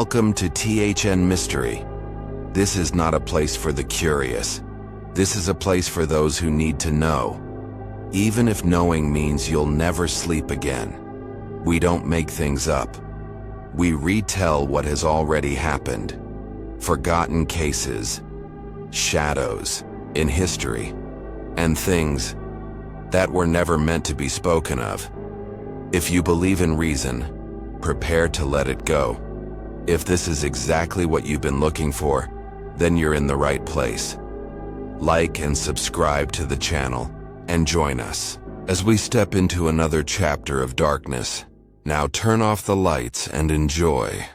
Welcome to THN Mystery. This is not a place for the curious. This is a place for those who need to know. Even if knowing means you'll never sleep again. We don't make things up. We retell what has already happened. Forgotten cases, shadows in history, and things that were never meant to be spoken of. If you believe in reason, prepare to let it go. If this is exactly what you've been looking for, then you're in the right place. Like and subscribe to the channel, and join us as we step into another chapter of darkness. Now turn off the lights and enjoy.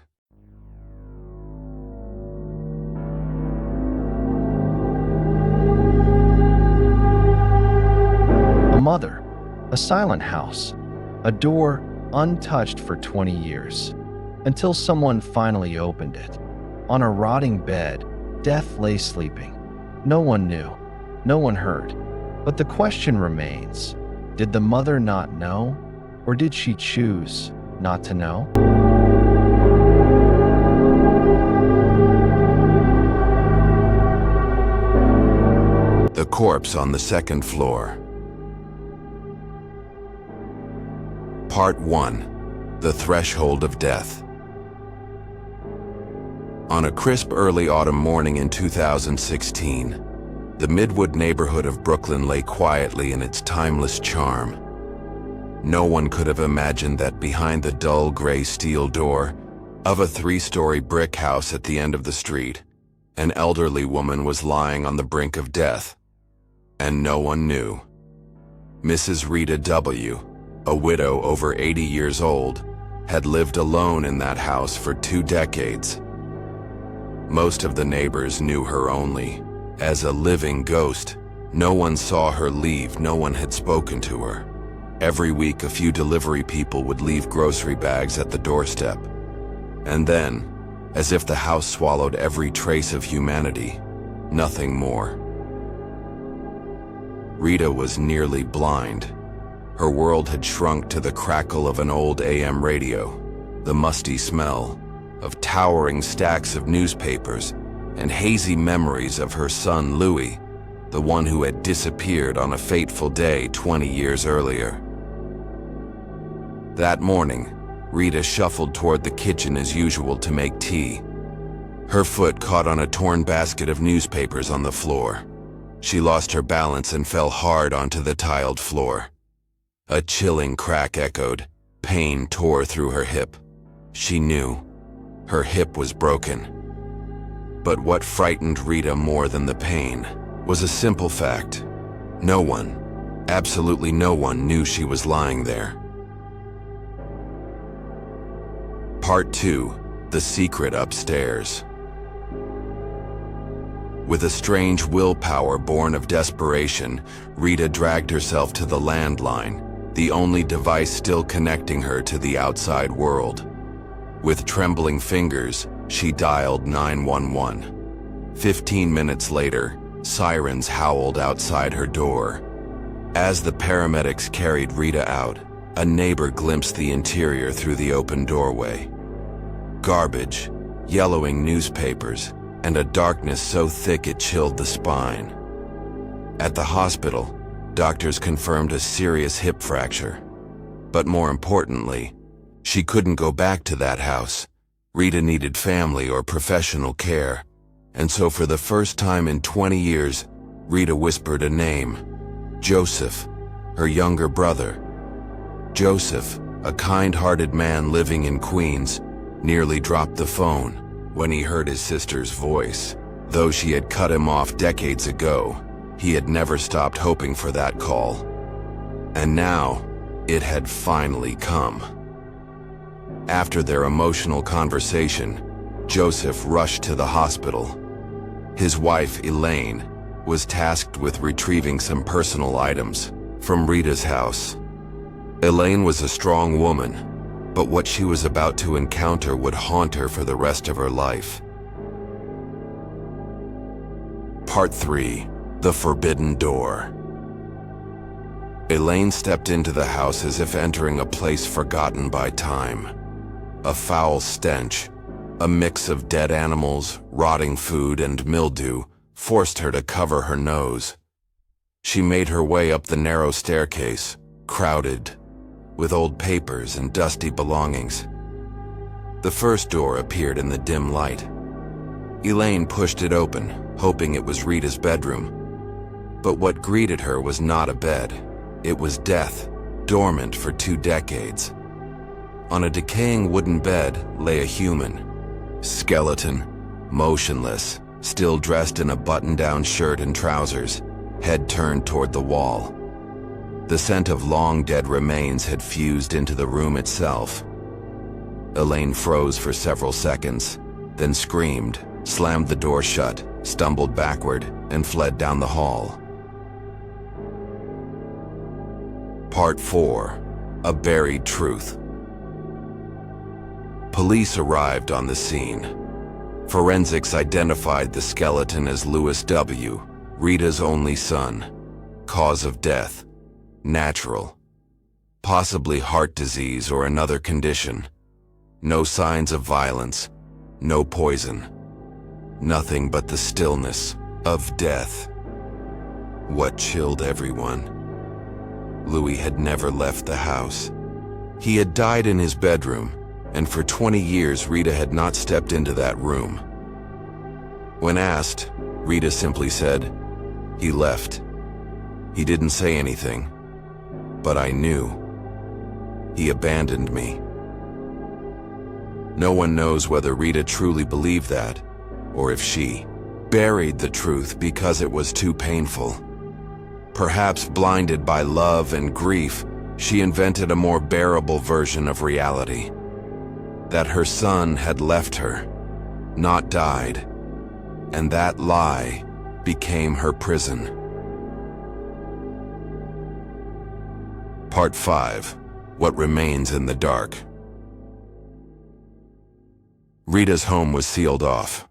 A mother, a silent house, a door untouched for 20 years, until someone finally opened it. On a rotting bed, Death lay sleeping. No one knew, no one heard. But the question remains, did the mother not know, or did she choose not to know? The corpse on the second floor. Part 1. The Threshold of Death. On a crisp early autumn morning in 2016, the Midwood neighborhood of Brooklyn lay quietly in its timeless charm. No one could have imagined that behind the dull gray steel door of a 3-story brick house at the end of the street, an elderly woman was lying on the brink of death. And no one knew. Mrs. Rita W., a widow over 80 years old, had lived alone in that house for 2 decades. Most of the neighbors knew her only as a living ghost. No one saw her leave, no one had spoken to her. Every week a few delivery people would leave grocery bags at the doorstep. And then, as if the house swallowed every trace of humanity, nothing more. Rita was nearly blind. Her world had shrunk to the crackle of an old AM radio, the musty smell of towering stacks of newspapers, and hazy memories of her son Louis, the one who had disappeared on a fateful day 20 years earlier. That morning, Rita shuffled toward the kitchen as usual to make tea. Her foot caught on a torn basket of newspapers on the floor. She lost her balance and fell hard onto the tiled floor. A chilling crack echoed. Pain tore through her hip. She knew. Her hip was broken. But what frightened Rita more than the pain was a simple fact. No one, absolutely no one, knew she was lying there. Part 2. The Secret Upstairs. With a strange willpower born of desperation, Rita dragged herself to the landline, the only device still connecting her to the outside world. With trembling fingers, she dialed 911. 15 minutes later, sirens howled outside her door. As the paramedics carried Rita out, a neighbor glimpsed the interior through the open doorway. Garbage, yellowing newspapers, and a darkness so thick it chilled the spine. At the hospital, doctors confirmed a serious hip fracture. But more importantly, she couldn't go back to that house. Rita needed family or professional care, and so for the first time in 20 years, Rita whispered a name. Joseph, her younger brother. Joseph, a kind-hearted man living in Queens, nearly dropped the phone when he heard his sister's voice. Though she had cut him off decades ago, he had never stopped hoping for that call. And now, it had finally come. After their emotional conversation, Joseph rushed to the hospital. His wife, Elaine, was tasked with retrieving some personal items from Rita's house. Elaine was a strong woman, but what she was about to encounter would haunt her for the rest of her life. Part 3. The Forbidden Door. Elaine stepped into the house as if entering a place forgotten by time. A foul stench, A mix of dead animals, rotting food, and mildew forced her to cover her nose. She made her way up the narrow staircase, crowded, with old papers and dusty belongings. The first door appeared in the dim light. Elaine pushed it open, hoping it was Rita's bedroom. But what greeted her was not a bed. It was death, dormant for 2 decades. On a decaying wooden bed lay a human, skeleton, motionless, still dressed in a button-down shirt and trousers, head turned toward the wall. The scent of long-dead remains had fused into the room itself. Elaine froze for several seconds, then screamed, slammed the door shut, stumbled backward, and fled down the hall. Part 4. A Buried Truth. Police arrived on the scene. Forensics identified the skeleton as Louis W., Rita's only son. Cause of death: natural. Possibly heart disease or another condition. No signs of violence, no poison. Nothing but the stillness of death. What chilled everyone? Louis had never left the house. He had died in his bedroom, and for 20 years Rita had not stepped into that room. When asked, Rita simply said, "He left. He didn't say anything, but I knew. He abandoned me." No one knows whether Rita truly believed that, or if she buried the truth because it was too painful. Perhaps blinded by love and grief, she invented a more bearable version of reality. That her son had left her, not died, and that lie became her prison. Part 5. What Remains in the Dark. Rita's home was sealed off.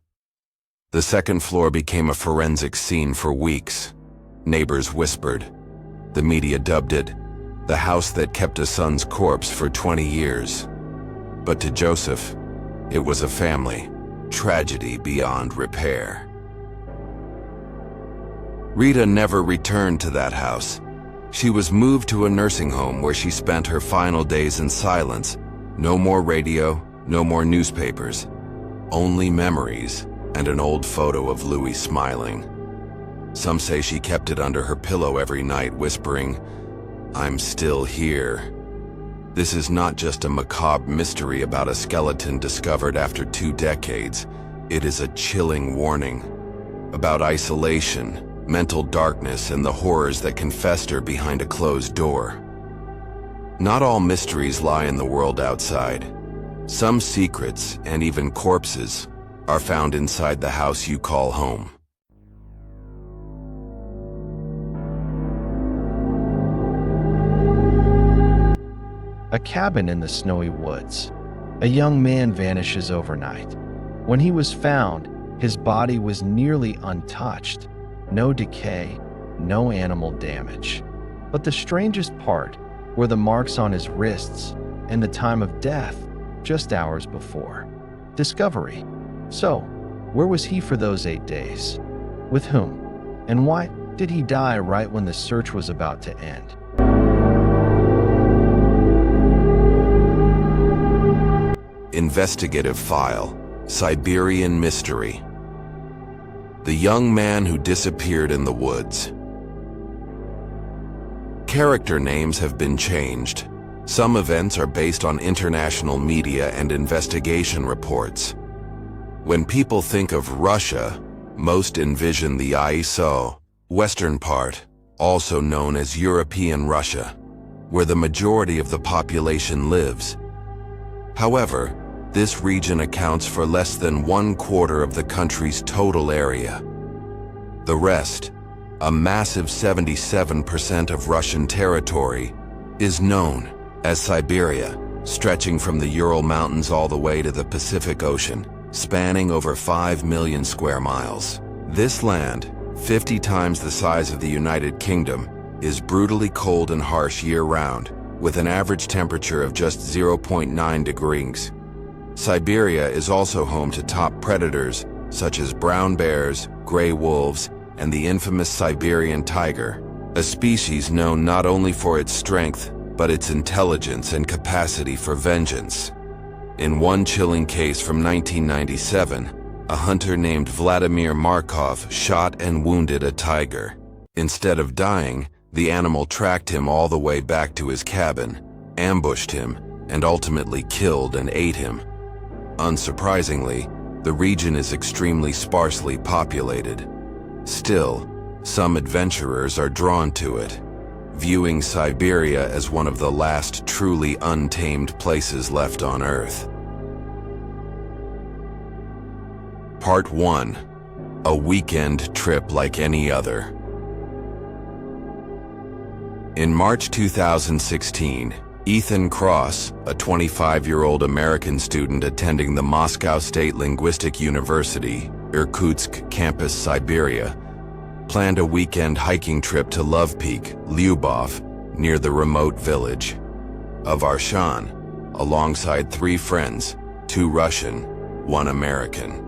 The second floor became a forensic scene for weeks. Neighbors whispered. The media dubbed it the house that kept a son's corpse for 20 years. But to Joseph, it was a family tragedy beyond repair. Rita never returned to that house. She was moved to a nursing home where she spent her final days in silence. No more radio, no more newspapers. Only memories and an old photo of Louis smiling. Some say she kept it under her pillow every night, whispering, "I'm still here." This is not just a macabre mystery about a skeleton discovered after 2 decades. It is a chilling warning about isolation, mental darkness, and the horrors that can fester behind a closed door. Not all mysteries lie in the world outside. Some secrets, and even corpses, are found inside the house you call home. A cabin in the snowy woods. A young man vanishes overnight. When he was found, his body was nearly untouched. No decay, no animal damage. But the strangest part were the marks on his wrists and the time of death, just hours before. Discovery. So, where was he for those 8 days? With whom? And why did he die right when the search was about to end? Investigative File: Siberian Mystery. The young man who disappeared in the woods. Character names have been changed. Some events are based on international media and investigation reports. When people think of Russia, most envision the ISO, western part, also known as European Russia, where the majority of the population lives. However, this region accounts for less than 1/4 of the country's total area. The rest, a massive 77% of Russian territory, is known as Siberia, stretching from the Ural Mountains all the way to the Pacific Ocean, spanning over 5 million square miles. This land, 50 times the size of the United Kingdom, is brutally cold and harsh year-round, with an average temperature of just 0.9 degrees. Siberia is also home to top predators such as brown bears, gray wolves, and the infamous Siberian tiger, a species known not only for its strength, but its intelligence and capacity for vengeance. In one chilling case from 1997, a hunter named Vladimir Markov shot and wounded a tiger. Instead of dying, the animal tracked him all the way back to his cabin, ambushed him, and ultimately killed and ate him. Unsurprisingly, the region is extremely sparsely populated. Still, some adventurers are drawn to it, viewing Siberia as one of the last truly untamed places left on Earth. Part 1. A weekend trip like any other. In March 2016, Ethan Cross, a 25-year-old American student attending the Moscow State Linguistic University, Irkutsk campus, Siberia, planned a weekend hiking trip to Love Peak, Lyubov, near the remote village of Arshan, alongside 3 friends, 2 Russian, 1 American.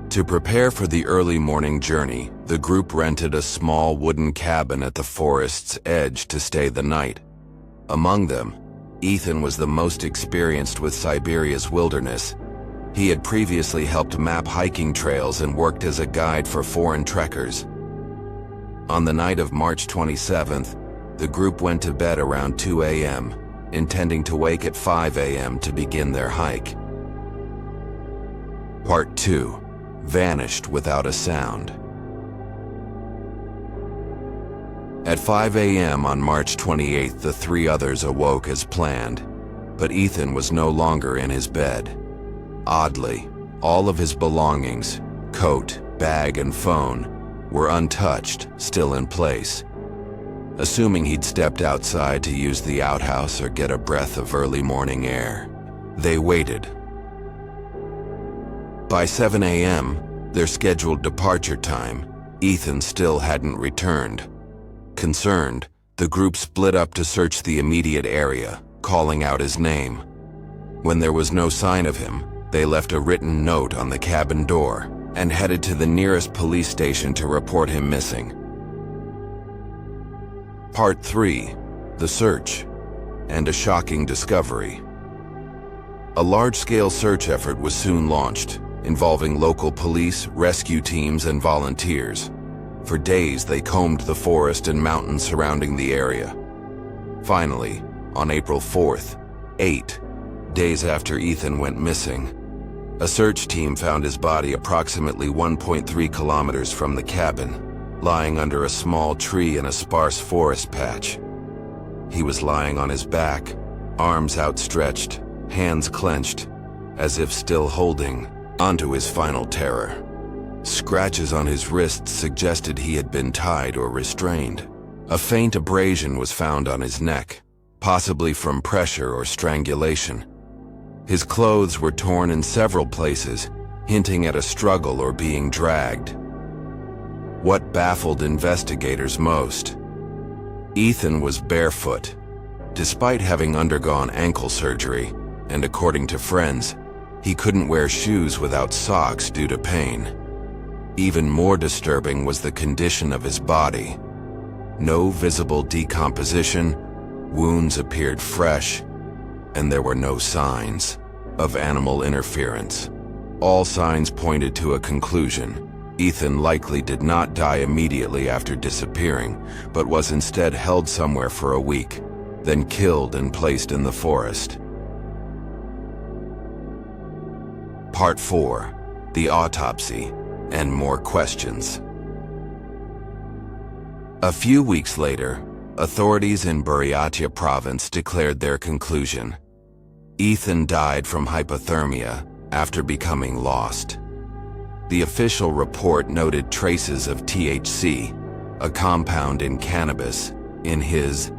To prepare for the early morning journey, the group rented a small wooden cabin at the forest's edge to stay the night. Among them, Ethan was the most experienced with Siberia's wilderness. He had previously helped map hiking trails and worked as a guide for foreign trekkers. On the night of March 27th, the group went to bed around 2 a.m., intending to wake at 5 a.m. to begin their hike. Part 2. Vanished without a sound. At 5 a.m. on March 28th, the 3 others awoke as planned, but Ethan was no longer in his bed. Oddly, all of his belongings, coat, bag, and phone, were untouched, still in place. Assuming he'd stepped outside to use the outhouse or get a breath of early morning air, they waited. By 7 a.m., their scheduled departure time, Ethan still hadn't returned. Concerned, the group split up to search the immediate area, calling out his name. When there was no sign of him, they left a written note on the cabin door and headed to the nearest police station to report him missing. Part 3. The Search, and a shocking discovery. A large-scale search effort was soon launched, involving local police, rescue teams, and volunteers. For days, they combed the forest and mountains surrounding the area. Finally, on April 4th, 8 days after Ethan went missing, a search team found his body approximately 1.3 kilometers from the cabin, lying under a small tree in a sparse forest patch. He was lying on his back, arms outstretched, hands clenched, as if still holding onto his final terror. Scratches on his wrists suggested he had been tied or restrained. A faint abrasion was found on his neck, possibly from pressure or strangulation. His clothes were torn in several places, hinting at a struggle or being dragged. What baffled investigators most? Ethan was barefoot. Despite having undergone ankle surgery, and according to friends, he couldn't wear shoes without socks due to pain. Even more disturbing was the condition of his body. No visible decomposition, wounds appeared fresh, and there were no signs of animal interference. All signs pointed to a conclusion. Ethan likely did not die immediately after disappearing, but was instead held somewhere for a week, then killed and placed in the forest. Part 4. The Autopsy, and more questions. A few weeks later, authorities in Buryatia province declared their conclusion. Ethan died from hypothermia after becoming lost. The official report noted traces of THC, a compound in cannabis, in his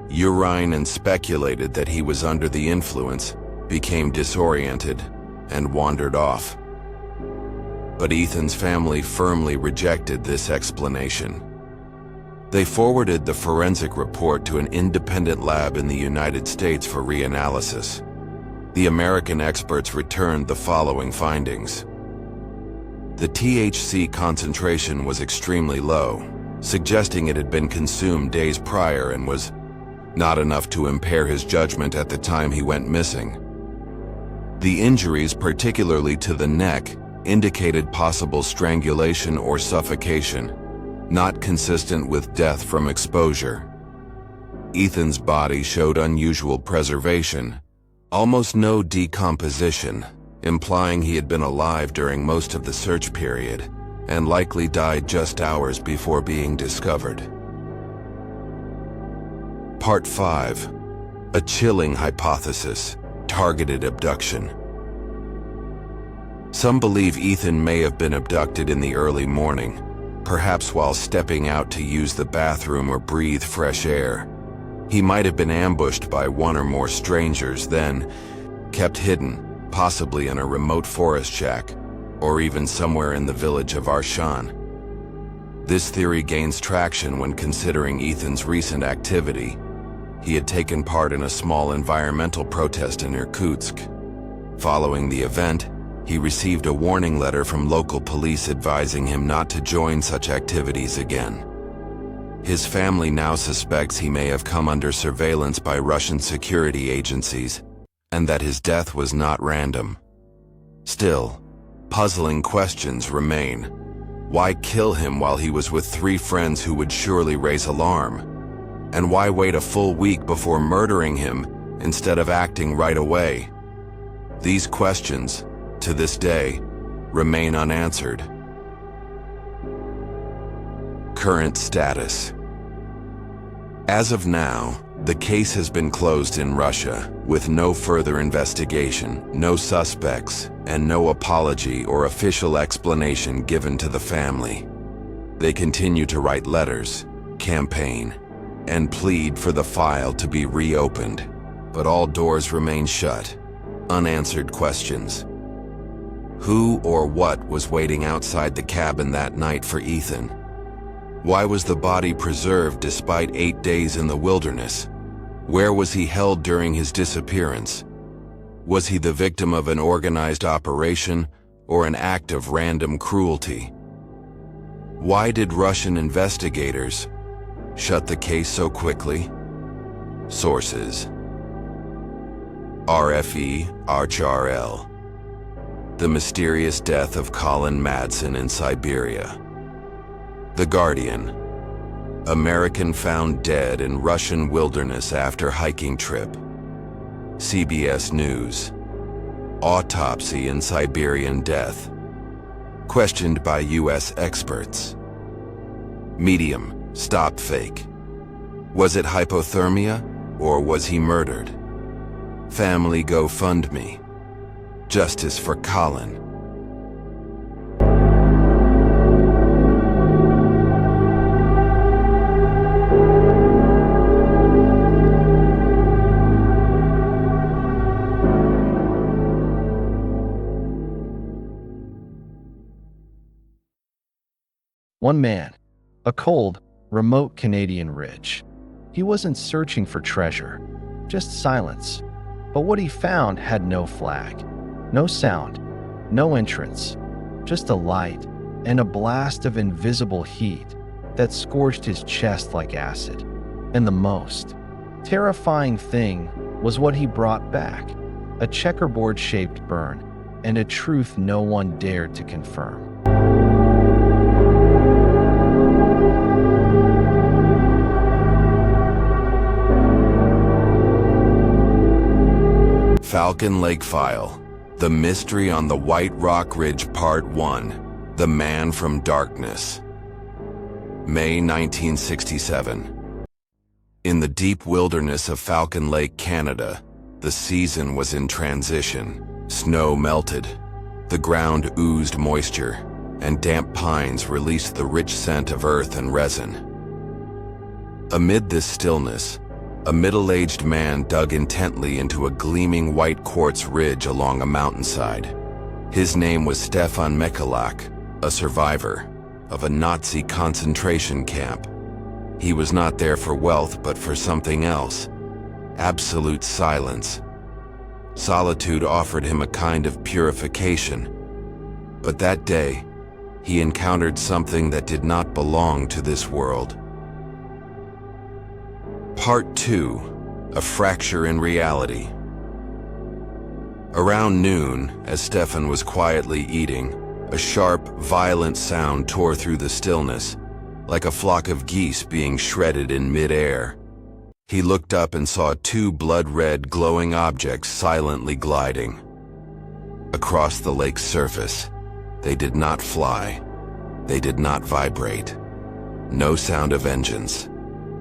urine and speculated that he was under the influence, became disoriented, and wandered off. But Ethan's family firmly rejected this explanation. They forwarded the forensic report to an independent lab in the United States for reanalysis. The American experts returned the following findings. The THC concentration was extremely low, suggesting it had been consumed days prior and was not enough to impair his judgment at the time he went missing. The injuries, particularly to the neck, indicated possible strangulation or suffocation, not consistent with death from exposure. Ethan's body showed unusual preservation, almost no decomposition, implying he had been alive during most of the search period and likely died just hours before being discovered. Part 5. A chilling hypothesis: targeted abduction. Some believe Ethan may have been abducted in the early morning, perhaps while stepping out to use the bathroom or breathe fresh air. He might have been ambushed by one or more strangers, then kept hidden, possibly in a remote forest shack, or even somewhere in the village of Arshan. This theory gains traction when considering Ethan's recent activity. He had taken part in a small environmental protest in Irkutsk. Following the event, he received a warning letter from local police advising him not to join such activities again. His family now suspects he may have come under surveillance by Russian security agencies, and that his death was not random. Still, puzzling questions remain. Why kill him while he was with 3 friends who would surely raise alarm? And why wait a full week before murdering him instead of acting right away? These questions, to this day, remain unanswered. Current status. As of now, the case has been closed in Russia, with no further investigation, no suspects, and no apology or official explanation given to the family. They continue to write letters, campaign, and plead for the file to be reopened, but all doors remain shut. Unanswered questions. Who or what was waiting outside the cabin that night for Ethan? Why was the body preserved despite 8 days in the wilderness? Where was he held during his disappearance? Was he the victim of an organized operation or an act of random cruelty? Why did Russian investigators shut the case so quickly? Sources: RFE, RL. The mysterious death of Colin Madsen in Siberia. The Guardian. American found dead in Russian wilderness after hiking trip. CBS News. Autopsy in Siberian death. Questioned by U.S. experts. Medium. Stop fake. Was it hypothermia, or was he murdered? Family GoFundMe. Justice for Colin. One man, a cold, remote Canadian ridge. He wasn't searching for treasure, just silence. But what he found had no flag, no sound, no entrance, just a light and a blast of invisible heat that scorched his chest like acid. And the most terrifying thing was what he brought back, a checkerboard-shaped burn, and a truth no one dared to confirm. Falcon Lake File. The Mystery on the White Rock Ridge Part 1. The Man from Darkness. May 1967. In the deep wilderness of Falcon Lake, Canada, the season was in transition. Snow melted. The ground oozed moisture, and damp pines released the rich scent of earth and resin. Amid this stillness, a middle-aged man dug intently into a gleaming white quartz ridge along a mountainside. His name was Stefan Michalak, a survivor of a Nazi concentration camp. He was not there for wealth, but for something else: absolute silence. Solitude offered him a kind of purification. But that day, he encountered something that did not belong to this world. Part 2: A Fracture in Reality. Around noon, as Stefan was quietly eating, a sharp, violent sound tore through the stillness, like a flock of geese being shredded in mid-air. He looked up and saw two blood-red, glowing objects silently gliding across the lake's surface. They did not fly. They did not vibrate. No sound of engines.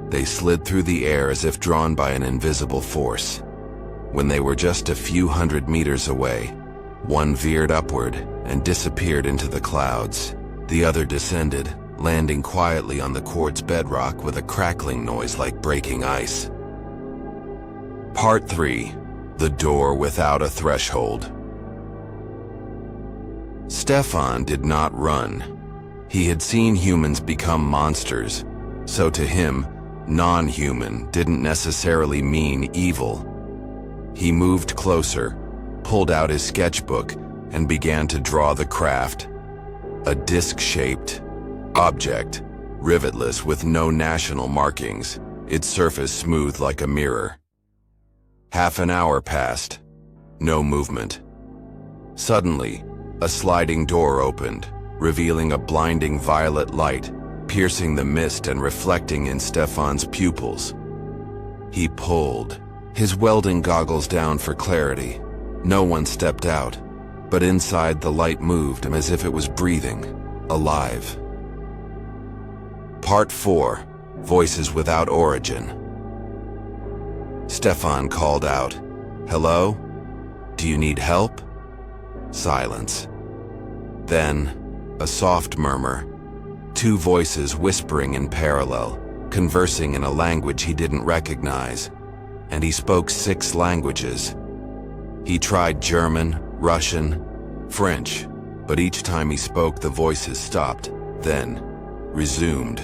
They slid through the air as if drawn by an invisible force. When they were just a few hundred meters away, one veered upward and disappeared into the clouds. The other descended, landing quietly on the quartz bedrock with a crackling noise like breaking ice. Part 3: The Door Without a Threshold. Stefan did not run. He had seen humans become monsters, so to him, non-human didn't necessarily mean evil. He moved closer, pulled out his sketchbook, and began to draw the craft. A disc-shaped object, rivetless with no national markings, its surface smooth like a mirror. Half an hour passed. No movement. Suddenly, a sliding door opened, revealing a blinding violet light, piercing the mist and reflecting in Stefan's pupils. He pulled, his welding goggles down for clarity. No one stepped out, but inside the light moved as if it was breathing, alive. Part 4: Voices Without Origin. Stefan called out, "Hello? Do you need help?" Silence. Then, a soft murmur. Two voices whispering in parallel, conversing in a language he didn't recognize. And he spoke 6 languages. He tried German, Russian, French, but each time he spoke the voices stopped, then resumed,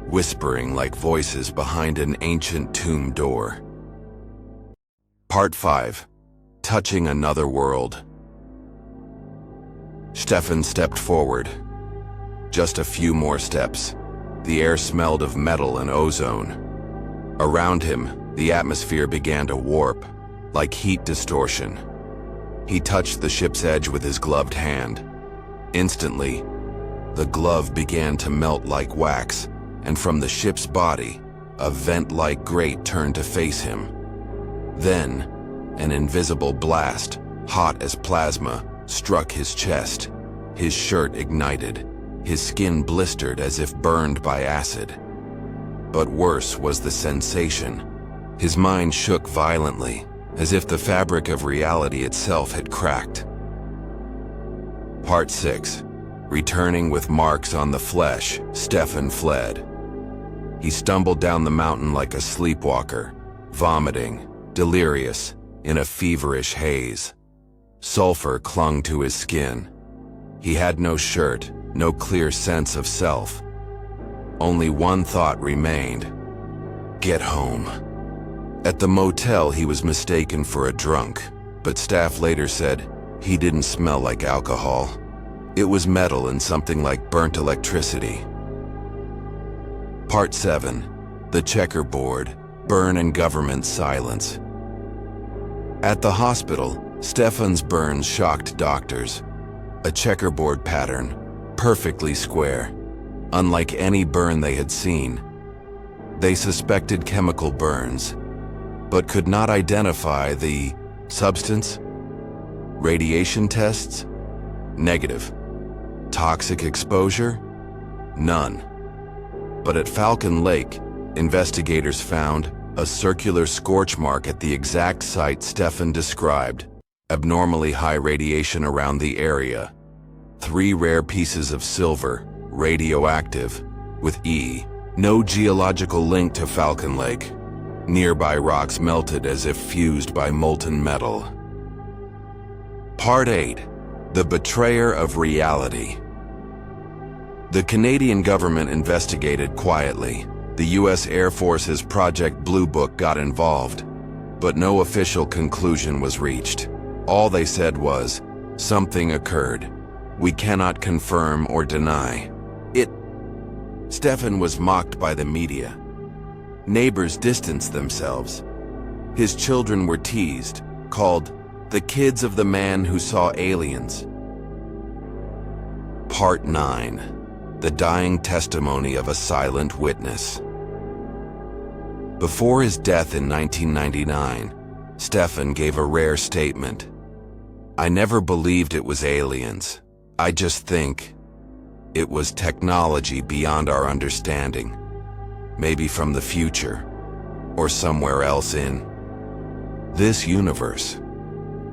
whispering like voices behind an ancient tomb door. Part 5: Touching Another World. Stefan stepped forward. Just a few more steps. The air smelled of metal and ozone. Around him, the atmosphere began to warp, like heat distortion. He touched the ship's edge with his gloved hand. Instantly, the glove began to melt like wax, and from the ship's body, a vent-like grate turned to face him. Then, an invisible blast, hot as plasma, struck his chest. His shirt ignited. His skin blistered as if burned by acid. But worse was the sensation. His mind shook violently, as if the fabric of reality itself had cracked. Part 6: Returning with marks on the flesh, Stefan fled. He stumbled down the mountain like a sleepwalker, vomiting, delirious, in a feverish haze. Sulfur clung to his skin. He had no shirt, no clear sense of self. Only one thought remained: get home. At the motel, he was mistaken for a drunk, but staff later said he didn't smell like alcohol. It was metal and something like burnt electricity. Part 7: The Checkerboard, Burn and Government Silence. At the hospital, Stefan's burns shocked doctors. A checkerboard pattern, perfectly square, unlike any burn they had seen. They suspected chemical burns, but could not identify the substance. Radiation tests? Negative. Toxic exposure? None. But at Falcon Lake, investigators found a circular scorch mark at the exact site Stefan described. Abnormally high radiation around the area. 3 rare pieces of silver, radioactive, with E. No geological link to Falcon Lake. Nearby rocks melted as if fused by molten metal. Part 8: The Betrayer of Reality. The Canadian government investigated quietly. The U.S. Air Force's Project Blue Book got involved. but no official conclusion was reached. All they said was, "Something occurred. We cannot confirm or deny it." Stefan was mocked by the media. Neighbors distanced themselves. His children were teased, called the kids of the man who saw aliens. Part 9. The dying testimony of a silent witness. Before his death in 1999, Stefan gave a rare statement. "I never believed it was aliens. I just think it was technology beyond our understanding. Maybe from the future, or somewhere else in this universe."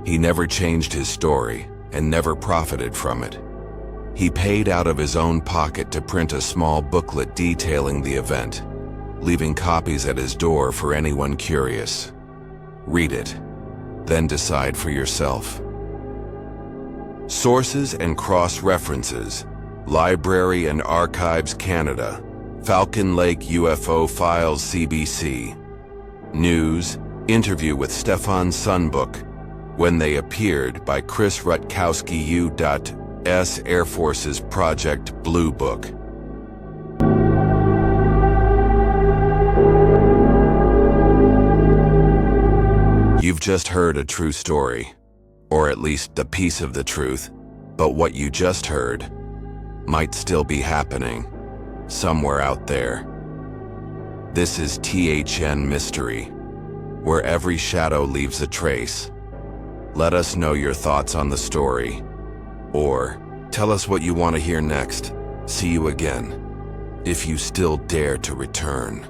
He never changed his story and never profited from it. He paid out of his own pocket to print a small booklet detailing the event, leaving copies at his door for anyone curious. Read it, then decide for yourself. Sources and cross-references: Library and Archives Canada, Falcon Lake UFO Files CBC. News, interview with Stefan's son book, When They Appeared by Chris Rutkowski U.S. Air Force's Project Blue Book. You've just heard a true story, or at least a piece of the truth, but what you just heard might still be happening somewhere out there. This is THN Mystery, where every shadow leaves a trace. Let us know your thoughts on the story, or tell us what you want to hear next. See you again, if you still dare to return.